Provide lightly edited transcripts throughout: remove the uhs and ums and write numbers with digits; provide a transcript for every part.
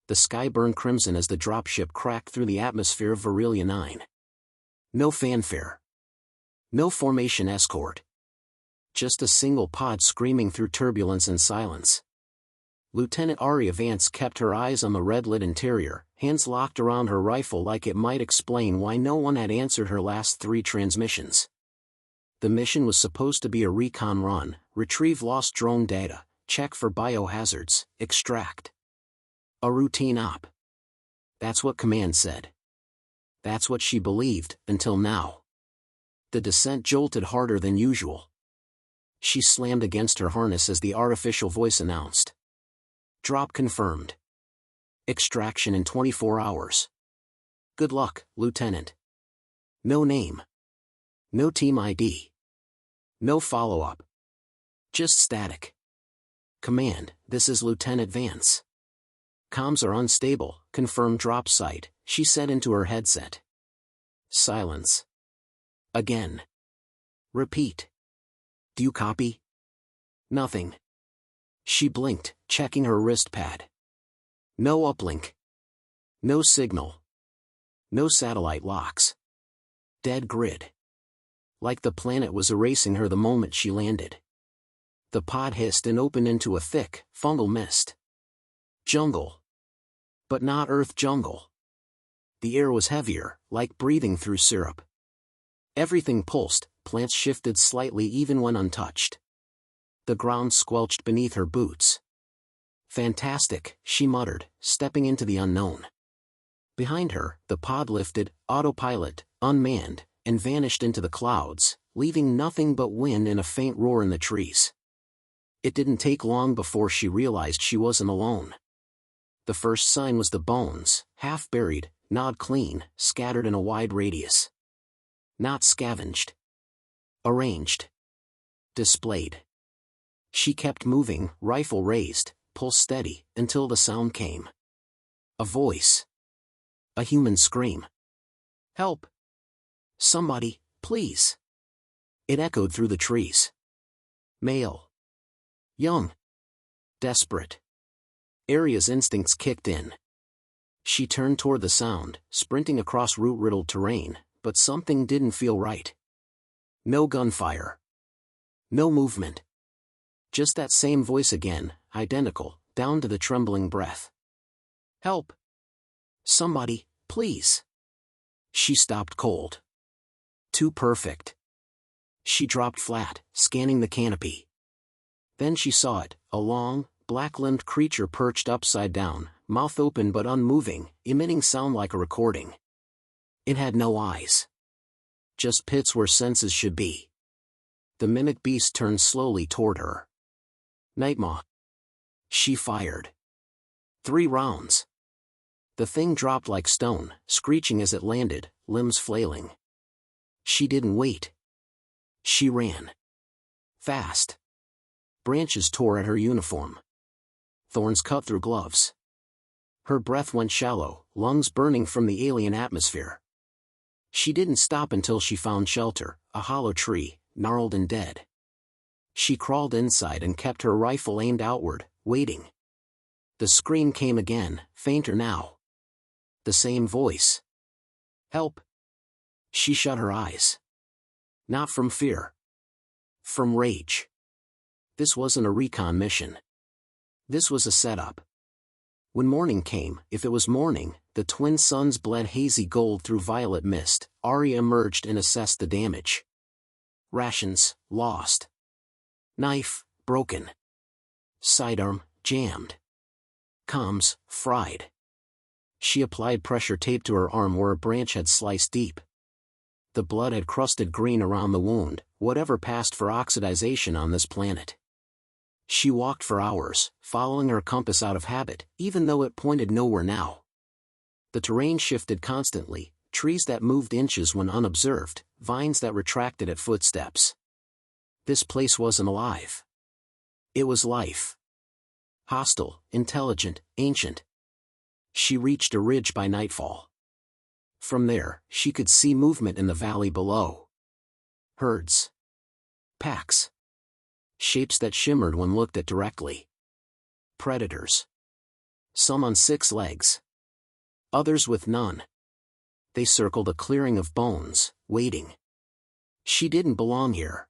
The sky burned crimson as the dropship cracked through the atmosphere of Varelia 9. No fanfare. No formation escort. Just a single pod screaming through turbulence and silence. Lieutenant Aria Vance kept her eyes on the red-lit interior, hands locked around her rifle like it might explain why no one had answered her last 3 transmissions. The mission was supposed to be a recon run, retrieve lost drone data, check for biohazards, extract. A routine op. That's what Command said. That's what she believed, until now. The descent jolted harder than usual. She slammed against her harness as the artificial voice announced. Drop confirmed. Extraction in 24 hours. Good luck, Lieutenant. No name. No team ID. No follow-up. Just static. Command, this is Lieutenant Vance. Comms are unstable, confirm drop site, she said into her headset. Silence. Again. Repeat. Do you copy? Nothing. She blinked, checking her wrist pad. No uplink. No signal. No satellite locks. Dead grid. Like the planet was erasing her the moment she landed. The pod hissed and opened into a thick, fungal mist. Jungle. But not Earth jungle. The air was heavier, like breathing through syrup. Everything pulsed, plants shifted slightly even when untouched. The ground squelched beneath her boots. Fantastic, she muttered, stepping into the unknown. Behind her, the pod lifted, autopilot, unmanned, and vanished into the clouds, leaving nothing but wind and a faint roar in the trees. It didn't take long before she realized she wasn't alone. The first sign was the bones, half buried, gnawed clean, scattered in a wide radius. Not scavenged. Arranged. Displayed. She kept moving, rifle raised, pulse steady, until the sound came. A voice. A human scream. Help! Somebody, please! It echoed through the trees. Male. Young. Desperate. Aria's instincts kicked in. She turned toward the sound, sprinting across root-riddled terrain, but something didn't feel right. No gunfire. No movement. Just that same voice again, identical, down to the trembling breath. Help! Somebody, please! She stopped cold. Too perfect. She dropped flat, scanning the canopy. Then she saw it, a long, black-limbed creature perched upside down, mouth open but unmoving, emitting sound like a recording. It had no eyes. Just pits where senses should be. The mimic beast turned slowly toward her. Nightmaw. She fired. 3 rounds. The thing dropped like stone, screeching as it landed, limbs flailing. She didn't wait. She ran. Fast. Branches tore at her uniform. Thorns cut through gloves. Her breath went shallow, lungs burning from the alien atmosphere. She didn't stop until she found shelter, a hollow tree, gnarled and dead. She crawled inside and kept her rifle aimed outward, waiting. The scream came again, fainter now. The same voice. Help! She shut her eyes. Not from fear. From rage. This wasn't a recon mission. This was a setup. When morning came, if it was morning, the twin suns bled hazy gold through violet mist. Aria emerged and assessed the damage. Rations, lost. Knife, broken. Sidearm, jammed. Comms, fried. She applied pressure tape to her arm where a branch had sliced deep. The blood had crusted green around the wound, whatever passed for oxidization on this planet. She walked for hours, following her compass out of habit, even though it pointed nowhere now. The terrain shifted constantly, trees that moved inches when unobserved, vines that retracted at footsteps. This place wasn't alive. It was life. Hostile, intelligent, ancient. She reached a ridge by nightfall. From there, she could see movement in the valley below. Herds. Packs. Shapes that shimmered when looked at directly. Predators. Some on 6 legs. Others with none. They circled a clearing of bones, waiting. She didn't belong here.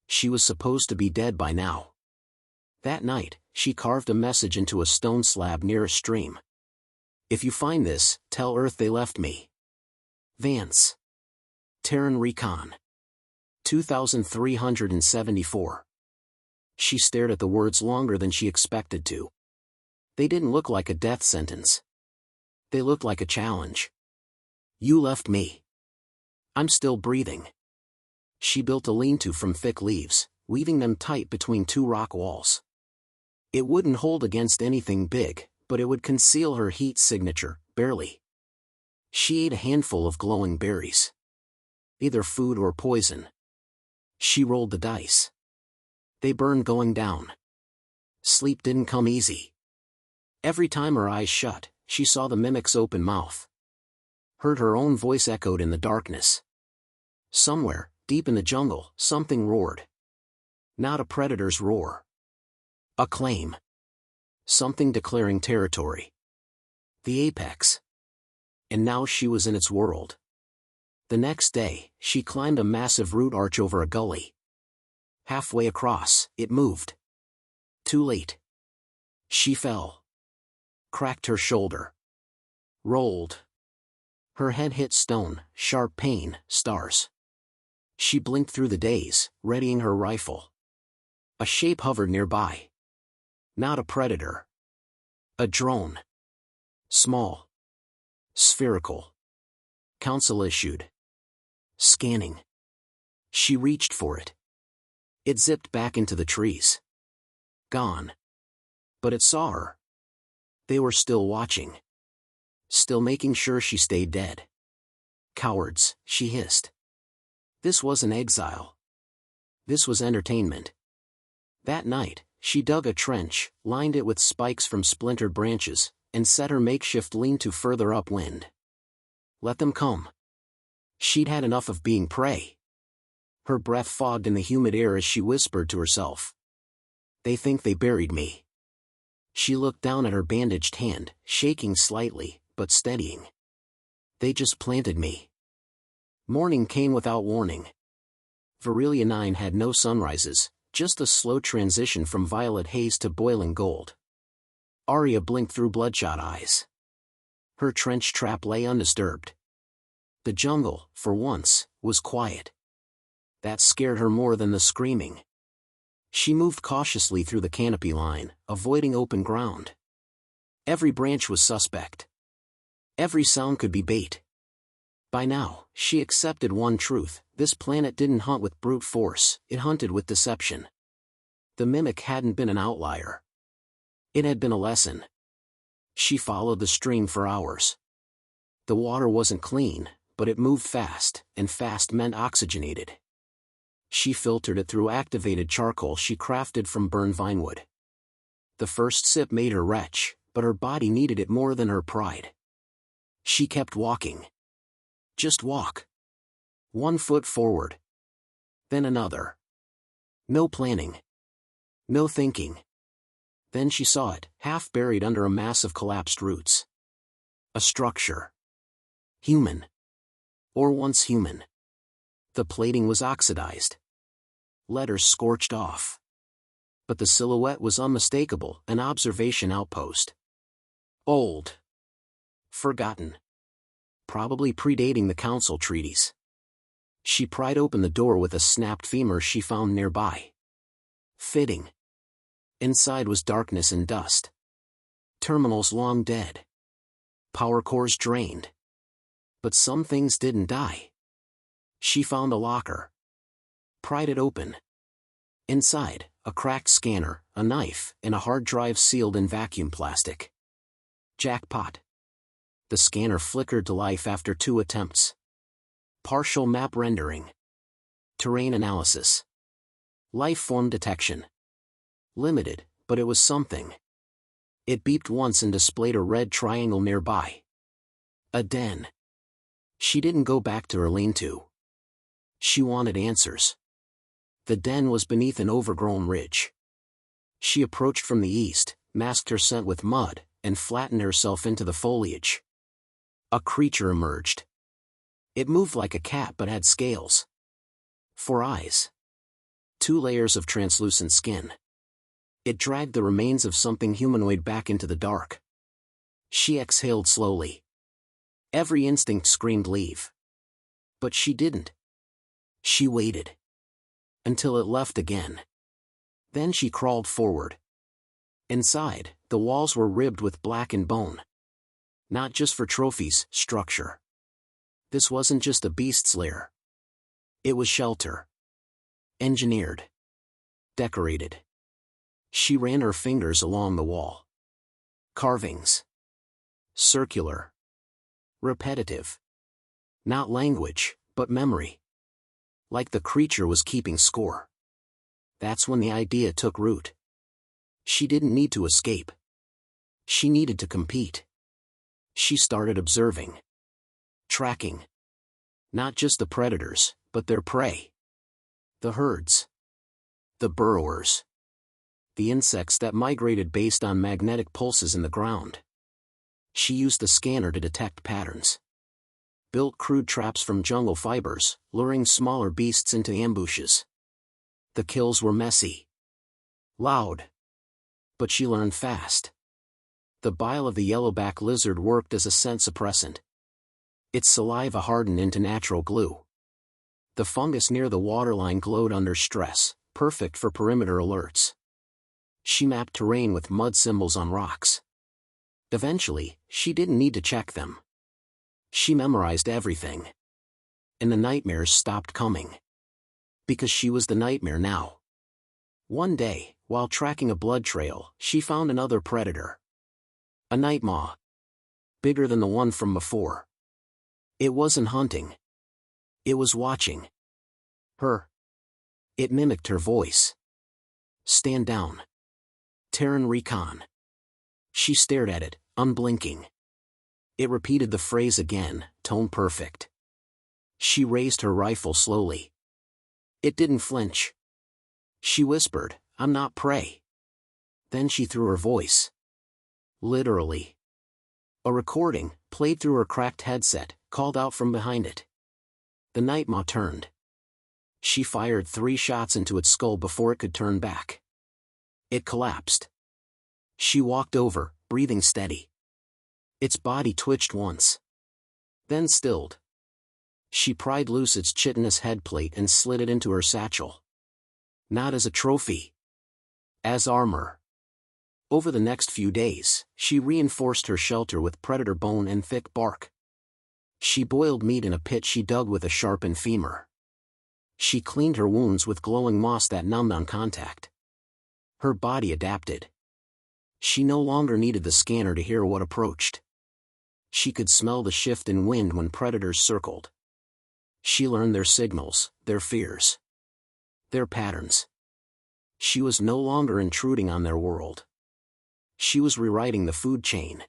She was supposed to be dead by now. That night, she carved a message into a stone slab near a stream. If you find this, tell Earth they left me. Vance. Terran Recon. 2374. She stared at the words longer than she expected to. They didn't look like a death sentence. They looked like a challenge. You left me. I'm still breathing. She built a lean-to from thick leaves, weaving them tight between 2 rock walls. It wouldn't hold against anything big, but it would conceal her heat signature, barely. She ate a handful of glowing berries. Either food or poison. She rolled the dice. They burned going down. Sleep didn't come easy. Every time her eyes shut, she saw the mimic's open mouth. Heard her own voice echoed in the darkness. Somewhere, deep in the jungle, something roared. Not a predator's roar. A claim. Something declaring territory. The apex. And now she was in its world. The next day, she climbed a massive root arch over a gully. Halfway across, it moved. Too late. She fell. Cracked her shoulder. Rolled. Her head hit stone, sharp pain, stars. She blinked through the days, readying her rifle. A shape hovered nearby. Not a predator. A drone. Small. Spherical. Council issued. Scanning. She reached for it. It zipped back into the trees. Gone. But it saw her. They were still watching. Still making sure she stayed dead. Cowards, she hissed. This wasn't exile. This was entertainment. That night, she dug a trench, lined it with spikes from splintered branches, and set her makeshift lean-to further upwind. Let them come. She'd had enough of being prey. Her breath fogged in the humid air as she whispered to herself. They think they buried me. She looked down at her bandaged hand, shaking slightly, but steadying. They just planted me. Morning came without warning. Virilia 9 had no sunrises, just a slow transition from violet haze to boiling gold. Arya blinked through bloodshot eyes. Her trench trap lay undisturbed. The jungle, for once, was quiet. That scared her more than the screaming. She moved cautiously through the canopy line, avoiding open ground. Every branch was suspect. Every sound could be bait. By now, she accepted one truth: this planet didn't hunt with brute force, it hunted with deception. The mimic hadn't been an outlier. It had been a lesson. She followed the stream for hours. The water wasn't clean, but it moved fast, and fast meant oxygenated. She filtered it through activated charcoal she crafted from burned vinewood. The first sip made her retch, but her body needed it more than her pride. She kept walking. Just walk. 1 foot forward. Then another. No planning. No thinking. Then she saw it, half buried under a mass of collapsed roots. A structure. Human. Or once human. The plating was oxidized. Letters scorched off. But the silhouette was unmistakable, an observation outpost. Old. Forgotten. Probably predating the council treaties. She pried open the door with a snapped femur she found nearby. Fitting. Inside was darkness and dust. Terminals long dead. Power cores drained. But some things didn't die. She found a locker. Pried it open. Inside, a cracked scanner, a knife, and a hard drive sealed in vacuum plastic. Jackpot. The scanner flickered to life after 2 attempts. Partial map rendering. Terrain analysis. Life form detection. Limited, but it was something. It beeped once and displayed a red triangle nearby. A den. She didn't go back to her lean-to. She wanted answers. The den was beneath an overgrown ridge. She approached from the east, masked her scent with mud, and flattened herself into the foliage. A creature emerged. It moved like a cat but had scales. 4 eyes. 2 layers of translucent skin. It dragged the remains of something humanoid back into the dark. She exhaled slowly. Every instinct screamed leave. But she didn't. She waited. Until it left again. Then she crawled forward. Inside, the walls were ribbed with blackened bone. Not just for trophies, structure. This wasn't just a beast's lair. It was shelter. Engineered. Decorated. She ran her fingers along the wall. Carvings. Circular. Repetitive. Not language, but memory. Like the creature was keeping score. That's when the idea took root. She didn't need to escape. She needed to compete. She started observing. Tracking. Not just the predators, but their prey. The herds. The burrowers. The insects that migrated based on magnetic pulses in the ground. She used the scanner to detect patterns. Built crude traps from jungle fibers, luring smaller beasts into ambushes. The kills were messy. Loud. But she learned fast. The bile of the yellowback lizard worked as a scent suppressant. Its saliva hardened into natural glue. The fungus near the waterline glowed under stress, perfect for perimeter alerts. She mapped terrain with mud symbols on rocks. Eventually, she didn't need to check them. She memorized everything. And the nightmares stopped coming. Because she was the nightmare now. One day, while tracking a blood trail, she found another predator. A night maw. Bigger than the one from before. It wasn't hunting. It was watching. Her. It mimicked her voice. Stand down. Terran recon. She stared at it, unblinking. It repeated the phrase again, tone perfect. She raised her rifle slowly. It didn't flinch. She whispered, "I'm not prey." Then she threw her voice. Literally. A recording, played through her cracked headset, called out from behind it. The night maw turned. She fired 3 shots into its skull before it could turn back. It collapsed. She walked over, breathing steady. Its body twitched once. Then stilled. She pried loose its chitinous headplate and slid it into her satchel. Not as a trophy. As armor. Over the next few days, she reinforced her shelter with predator bone and thick bark. She boiled meat in a pit she dug with a sharpened femur. She cleaned her wounds with glowing moss that numbed on contact. Her body adapted. She no longer needed the scanner to hear what approached. She could smell the shift in wind when predators circled. She learned their signals, their fears. Their patterns. She was no longer intruding on their world. She was rewriting the food chain.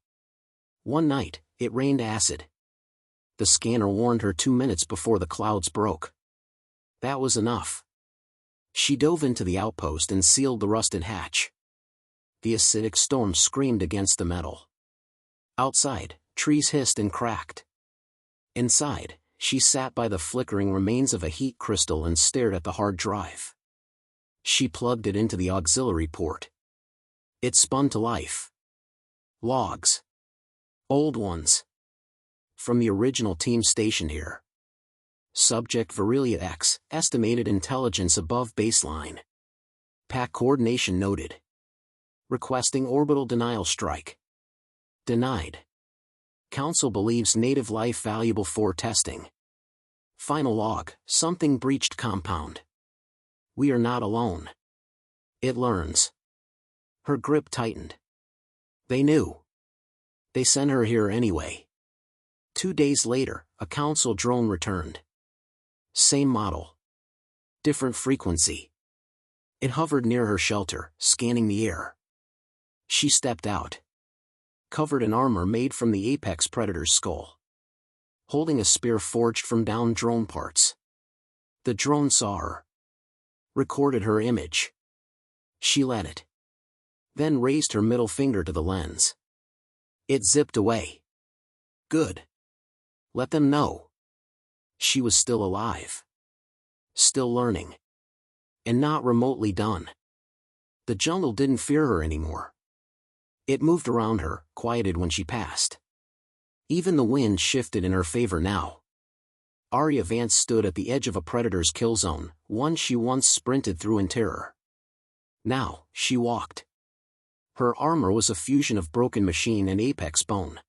One night, it rained acid. The scanner warned her 2 minutes before the clouds broke. That was enough. She dove into the outpost and sealed the rusted hatch. The acidic storm screamed against the metal. Outside, trees hissed and cracked. Inside, she sat by the flickering remains of a heat crystal and stared at the hard drive. She plugged it into the auxiliary port. It spun to life. Logs. Old ones. From the original team stationed here. Subject Virilia X, estimated intelligence above baseline. Pack coordination noted. Requesting orbital denial strike. Denied. Council believes native life valuable for testing. Final log, something breached compound. We are not alone. It learns. Her grip tightened. They knew. They sent her here anyway. 2 days later, a council drone returned. Same model. Different frequency. It hovered near her shelter, scanning the air. She stepped out. Covered in armor made from the apex predator's skull. Holding a spear forged from downed drone parts. The drone saw her. Recorded her image. She let it. Then raised her middle finger to the lens. It zipped away. Good. Let them know. She was still alive. Still learning. And not remotely done. The jungle didn't fear her anymore. It moved around her, quieted when she passed. Even the wind shifted in her favor now. Arya Vance stood at the edge of a predator's kill zone, one she once sprinted through in terror. Now, she walked. Her armor was a fusion of broken machine and apex bone.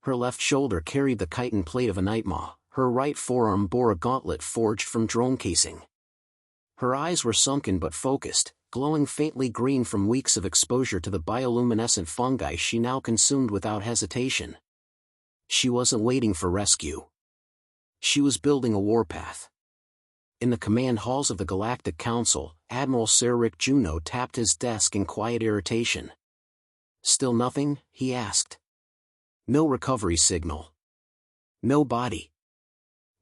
Her left shoulder carried the chitin plate of a nightmaw, her right forearm bore a gauntlet forged from drone casing. Her eyes were sunken but focused, glowing faintly green from weeks of exposure to the bioluminescent fungi she now consumed without hesitation. She wasn't waiting for rescue. She was building a warpath. In the command halls of the Galactic Council, Admiral Sir Rick Juno tapped his desk in quiet irritation. Still nothing? He asked. No recovery signal. No body.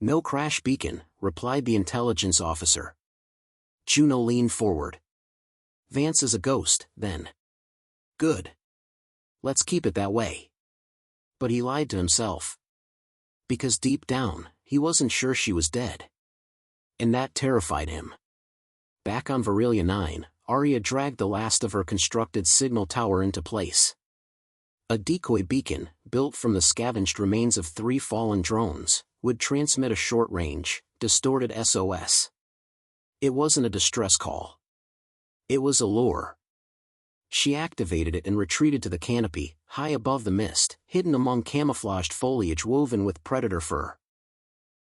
No crash beacon, replied the intelligence officer. Juno leaned forward. Vance is a ghost, then. Good. Let's keep it that way. But he lied to himself. Because deep down, he wasn't sure she was dead. And that terrified him. Back on Virelia 9, Arya dragged the last of her constructed signal tower into place. A decoy beacon, built from the scavenged remains of 3 fallen drones, would transmit a short-range, distorted SOS. It wasn't a distress call. It was a lure. She activated it and retreated to the canopy, high above the mist, hidden among camouflaged foliage woven with predator fur.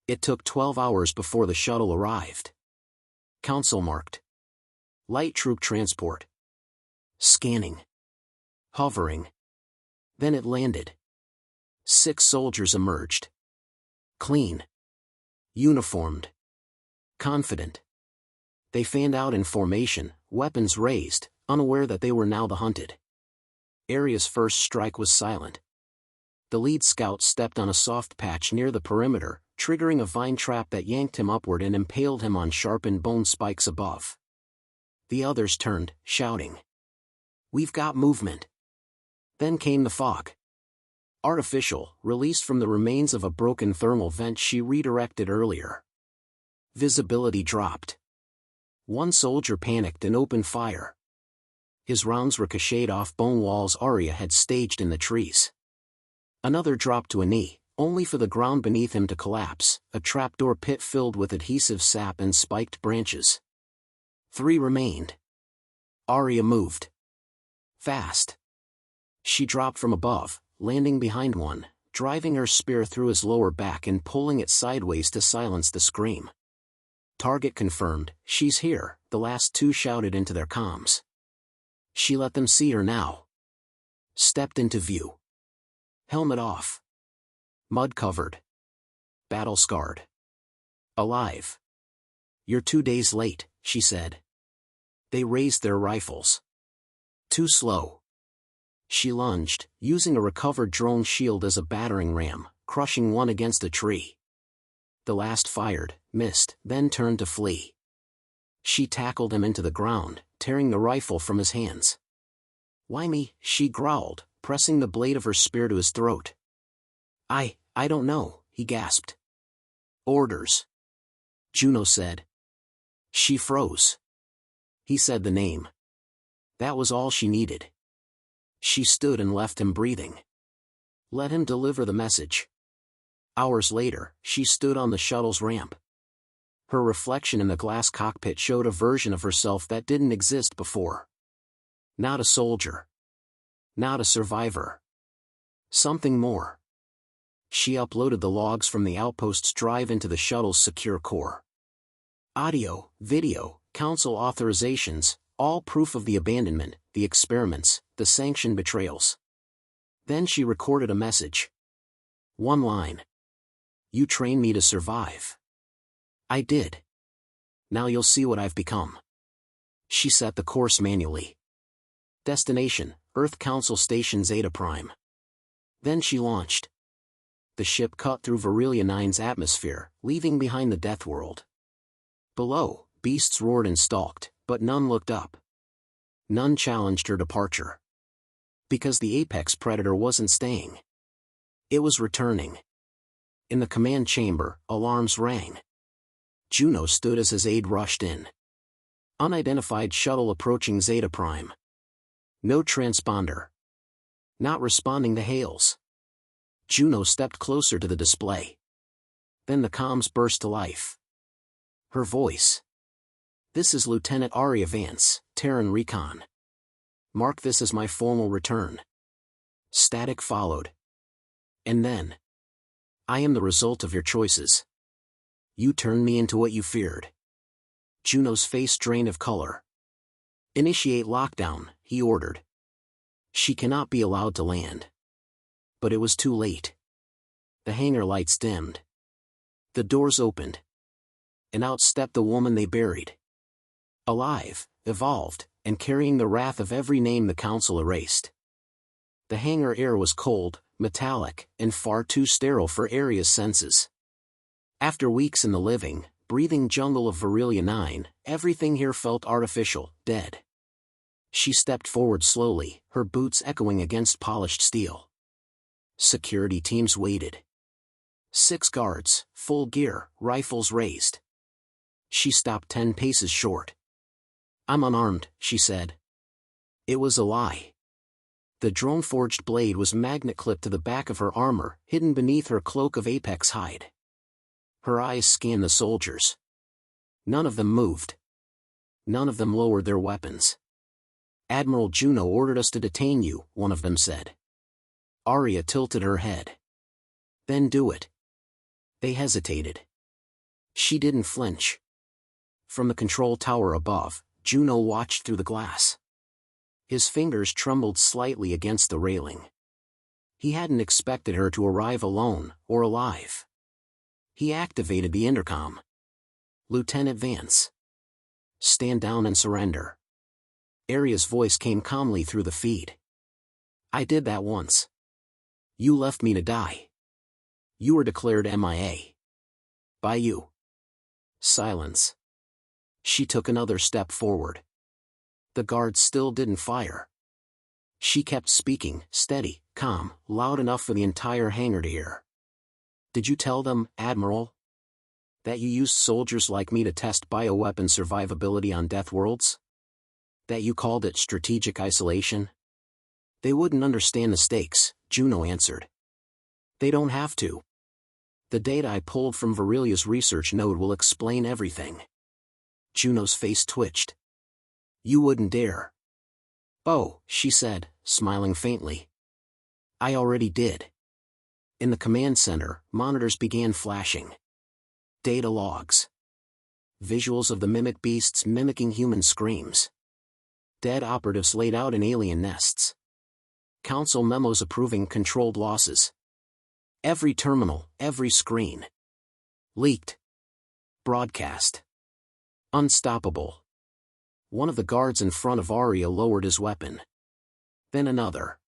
It took 12 hours before the shuttle arrived. Council marked. Light troop transport. Scanning. Hovering. Then it landed. 6 soldiers emerged. Clean. Uniformed. Confident. They fanned out in formation, weapons raised, unaware that they were now the hunted. Arya's first strike was silent. The lead scout stepped on a soft patch near the perimeter, triggering a vine trap that yanked him upward and impaled him on sharpened bone spikes above. The others turned, shouting. We've got movement. Then came the fog. Artificial, released from the remains of a broken thermal vent she redirected earlier. Visibility dropped. One soldier panicked and opened fire. His rounds ricocheted off bone walls Arya had staged in the trees. Another dropped to a knee, only for the ground beneath him to collapse, a trapdoor pit filled with adhesive sap and spiked branches. 3 remained. Arya moved. Fast. She dropped from above, landing behind one, driving her spear through his lower back and pulling it sideways to silence the scream. Target confirmed, she's here, the last 2 shouted into their comms. She let them see her now. Stepped into view. Helmet off. Mud covered. Battle scarred. Alive. You're 2 days late, she said. They raised their rifles. Too slow. She lunged, using a recovered drone shield as a battering ram, crushing one against a tree. The last fired, missed, then turned to flee. She tackled him into the ground, tearing the rifle from his hands. Why me? She growled, pressing the blade of her spear to his throat. I don't know, he gasped. Orders. Juno said. She froze. He said the name. That was all she needed. She stood and left him breathing. Let him deliver the message. Hours later, she stood on the shuttle's ramp. Her reflection in the glass cockpit showed a version of herself that didn't exist before. Not a soldier. Not a survivor. Something more. She uploaded the logs from the outpost's drive into the shuttle's secure core. Audio, video, council authorizations, all proof of the abandonment, the experiments, the sanctioned betrayals. Then she recorded a message. 1 line. You trained me to survive. I did. Now you'll see what I've become. She set the course manually. Destination, Earth Council Station Zeta Prime. Then she launched. The ship cut through Virelia 9's atmosphere, leaving behind the Death World. Below, beasts roared and stalked, but none looked up. None challenged her departure. Because the apex predator wasn't staying. It was returning. In the command chamber, alarms rang. Juno stood as his aide rushed in. Unidentified shuttle approaching Zeta Prime. No transponder. Not responding to hails. Juno stepped closer to the display. Then the comms burst to life. Her voice. "This is Lieutenant Aria Vance, Terran Recon. Mark this as my formal return." Static followed. And then. "I am the result of your choices. You turned me into what you feared." Juno's face drained of color. "Initiate lockdown," he ordered. "She cannot be allowed to land." But it was too late. The hangar lights dimmed. The doors opened. And out stepped the woman they buried. Alive, evolved, and carrying the wrath of every name the Council erased. The hangar air was cold, metallic, and far too sterile for Aria's senses. After weeks in the living, breathing jungle of Virilia 9, everything here felt artificial, dead. She stepped forward slowly, her boots echoing against polished steel. Security teams waited. 6 guards, full gear, rifles raised. She stopped 10 paces short. "I'm unarmed," she said. It was a lie. The drone-forged blade was magnet-clipped to the back of her armor, hidden beneath her cloak of apex hide. Her eyes scanned the soldiers. None of them moved. None of them lowered their weapons. "Admiral Juno ordered us to detain you," one of them said. Aria tilted her head. "Then do it." They hesitated. She didn't flinch. From the control tower above, Juno watched through the glass. His fingers trembled slightly against the railing. He hadn't expected her to arrive alone, or alive. He activated the intercom. "Lieutenant Vance. Stand down and surrender." Aria's voice came calmly through the feed. "I did that once. You left me to die. You were declared MIA. By you." Silence. She took another step forward. The guards still didn't fire. She kept speaking, steady, calm, loud enough for the entire hangar to hear. "Did you tell them, Admiral, that you used soldiers like me to test bioweapon survivability on death worlds? That you called it strategic isolation?" "They wouldn't understand the stakes," Juno answered. "They don't have to. The data I pulled from Virilia's research node will explain everything." Juno's face twitched. "You wouldn't dare." "Oh," she said, smiling faintly. "I already did." In the command center, monitors began flashing. Data logs. Visuals of the mimic beasts mimicking human screams. Dead operatives laid out in alien nests. Council memos approving controlled losses. Every terminal, every screen. Leaked. Broadcast. Unstoppable. One of the guards in front of Aria lowered his weapon. Then another.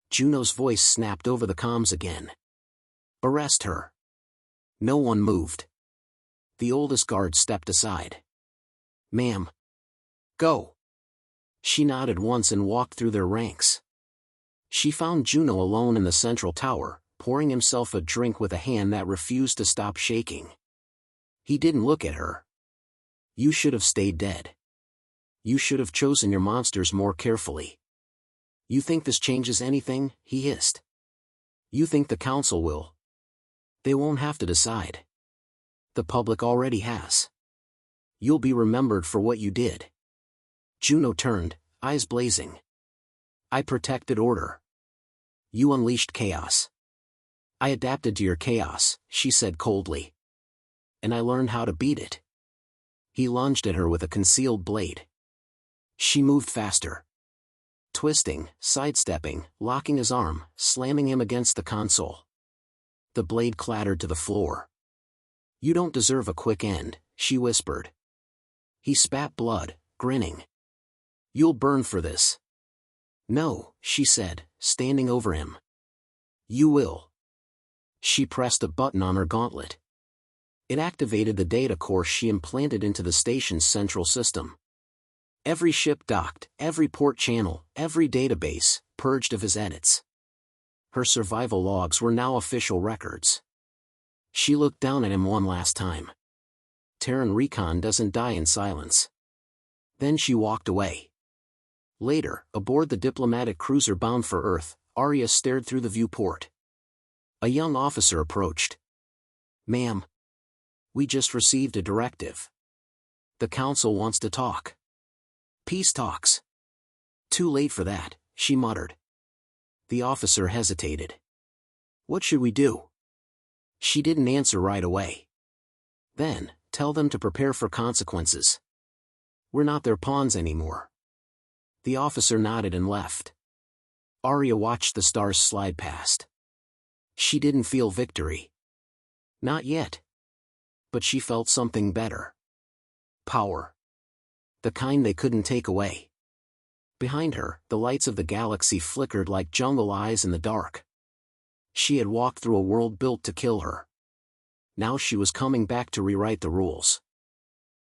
Juno's voice snapped over the comms again. "Arrest her." No one moved. The oldest guard stepped aside. "Ma'am." "Go." She nodded once and walked through their ranks. She found Juno alone in the central tower, pouring himself a drink with a hand that refused to stop shaking. He didn't look at her. "You should have stayed dead. You should have chosen your monsters more carefully. You think this changes anything?" he hissed. "You think the Council will? They won't have to decide. The public already has. You'll be remembered for what you did." Juno turned, eyes blazing. "I protected order. You unleashed chaos. I adapted to your chaos," she said coldly. "And I learned how to beat it." He lunged at her with a concealed blade. She moved faster. Twisting, sidestepping, locking his arm, slamming him against the console. The blade clattered to the floor. "You don't deserve a quick end," she whispered. He spat blood, grinning. "You'll burn for this." "No," she said, standing over him. "You will." She pressed a button on her gauntlet. It activated the data core she implanted into the station's central system. Every ship docked, every port channel, every database, purged of his edits. Her survival logs were now official records. She looked down at him one last time. Terran recon doesn't die in silence. Then she walked away. Later, aboard the diplomatic cruiser bound for Earth, Arya stared through the viewport. A young officer approached. "Ma'am. We just received a directive. The Council wants to talk." "Peace talks." "Too late for that," she muttered. The officer hesitated. "What should we do?" She didn't answer right away. "Then, tell them to prepare for consequences. We're not their pawns anymore." The officer nodded and left. Arya watched the stars slide past. She didn't feel victory. Not yet. But she felt something better. Power. The kind they couldn't take away. Behind her, the lights of the galaxy flickered like jungle eyes in the dark. She had walked through a world built to kill her. Now she was coming back to rewrite the rules.